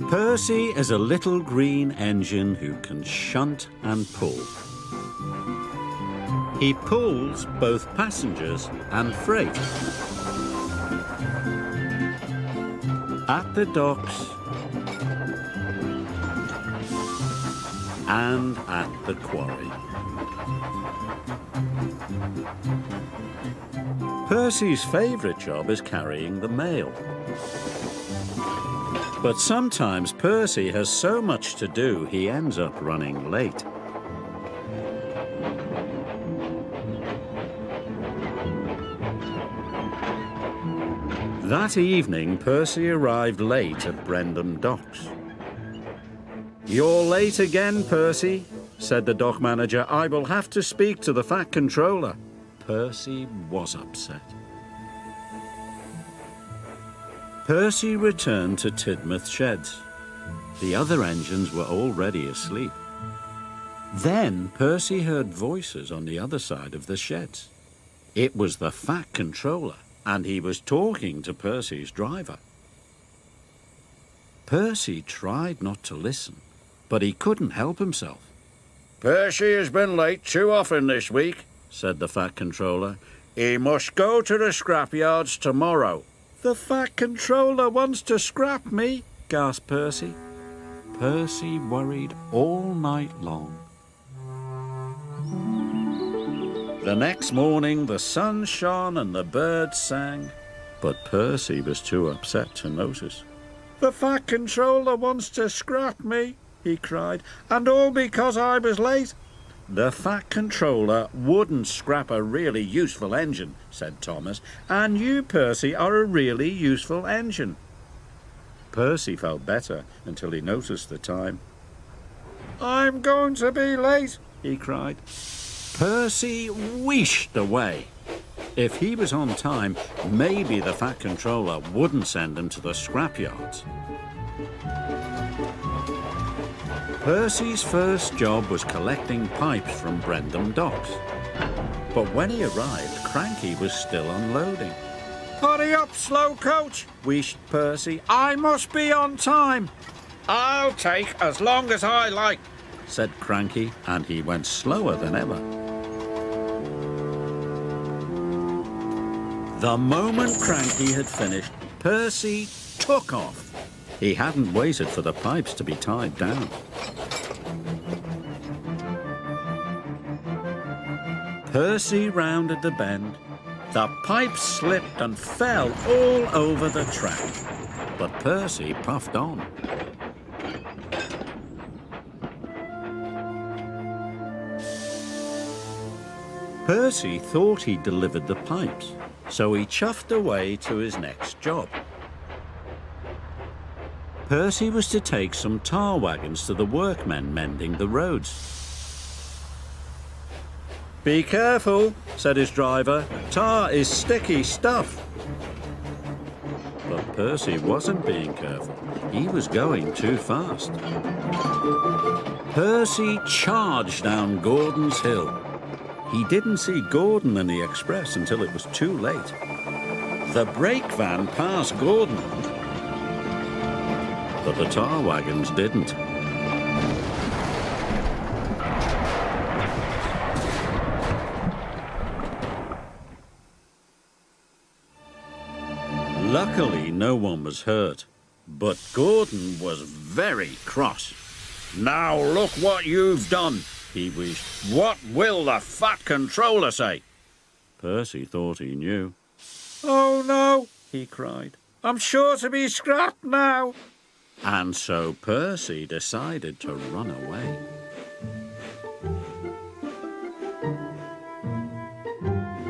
Percy is a little green engine who can shunt and pull. He pulls both passengers and freight. At the docks and at the quarry. Percy's favourite job is carrying the mail. But sometimes Percy has so much to do he ends up running late. That evening, Percy arrived late at Brendam Docks. "You're late again, Percy," said the dock manager. "I will have to speak to the Fat Controller." Percy was upset. Percy returned to Tidmouth Sheds. The other engines were already asleep. Then Percy heard voices on the other side of the sheds. It was the Fat Controller, and he was talking to Percy's driver. Percy tried not to listen, but he couldn't help himself. "Percy has been late too often this week," said the Fat Controller. "He must go to the scrapyards tomorrow." "The Fat Controller wants to scrap me," gasped Percy. Percy worried all night long. The next morning the sun shone and the birds sang, but Percy was too upset to notice. "The Fat Controller wants to scrap me," he cried, "and all because I was late." "The Fat Controller wouldn't scrap a really useful engine," said Thomas, "and you, Percy, are a really useful engine." Percy felt better until he noticed the time. "I'm going to be late," he cried. Percy wheeshed away. If he was on time, maybe the Fat Controller wouldn't send him to the scrapyards. Percy's first job was collecting pipes from Brendam Docks. But when he arrived, Cranky was still unloading. "Hurry up, slow coach," wheezed Percy. "I must be on time." "I'll take as long as I like," said Cranky, and he went slower than ever. The moment Cranky had finished, Percy took off. He hadn't waited for the pipes to be tied down. Percy rounded the bend. The pipes slipped and fell all over the track. But Percy puffed on. Percy thought he'd delivered the pipes, so he chuffed away to his next job. Percy was to take some tar wagons to the workmen mending the roads. "Be careful," said his driver. "Tar is sticky stuff." But Percy wasn't being careful. He was going too fast. Percy charged down Gordon's Hill. He didn't see Gordon in the express until it was too late. The brake van passed Gordon, but the tar wagons didn't. Luckily, no one was hurt, but Gordon was very cross. "Now look what you've done," he wheezed. "What will the Fat Controller say?" Percy thought he knew. "Oh no," he cried. "I'm sure to be scrapped now." And so Percy decided to run away.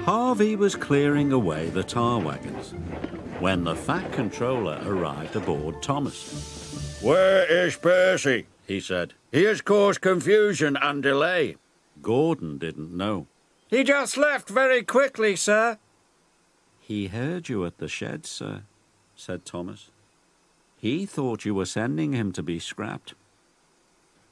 Harvey was clearing away the tar wagons when the Fat Controller arrived aboard Thomas. "Where is Percy?" he said. "He has caused confusion and delay." Gordon didn't know. "He just left very quickly, sir." "He heard you at the shed, sir," said Thomas. "He thought you were sending him to be scrapped."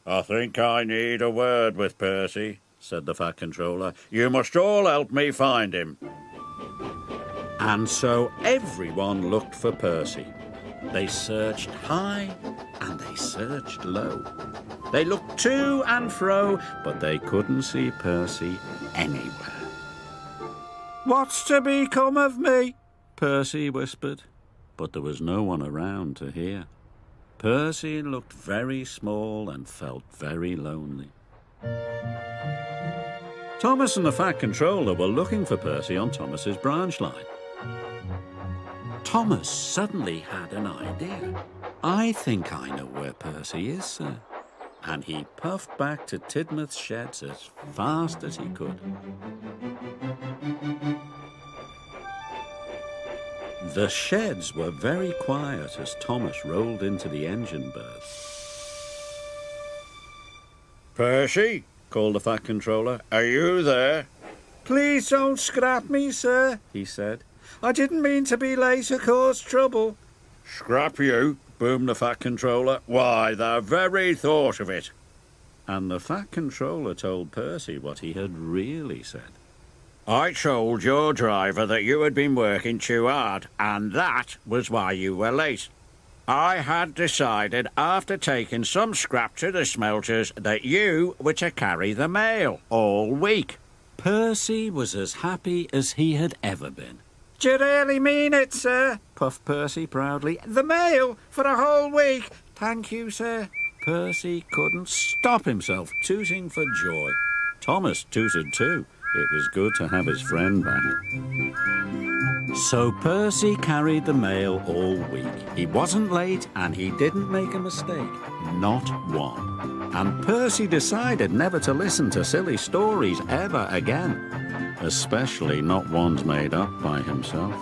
"I think I need a word with Percy," said the Fat Controller. "You must all help me find him." And so everyone looked for Percy. They searched high and they searched low. They looked to and fro, but they couldn't see Percy anywhere. "What's to become of me?" Percy whispered, but there was no one around to hear. Percy looked very small and felt very lonely. Thomas and the Fat Controller were looking for Percy on Thomas's branch line. Thomas suddenly had an idea. "I think I know where Percy is, sir." And he puffed back to Tidmouth's sheds as fast as he could. The sheds were very quiet as Thomas rolled into the engine berth. "Percy," called the Fat Controller, "are you there?" "Please don't scrap me, sir," he said. "I didn't mean to be late or cause trouble." "Scrap you?" boomed the Fat Controller. "Why, the very thought of it." And the Fat Controller told Percy what he had really said. "I told your driver that you had been working too hard, and that was why you were late. I had decided, after taking some scrap to the smelters, that you were to carry the mail all week." Percy was as happy as he had ever been. "Do you really mean it, sir?" puffed Percy proudly. "The mail for a whole week? Thank you, sir." Percy couldn't stop himself tooting for joy. Thomas tooted too. It was good to have his friend back. So Percy carried the mail all week. He wasn't late and he didn't make a mistake. Not one. And Percy decided never to listen to silly stories ever again. Especially not ones made up by himself.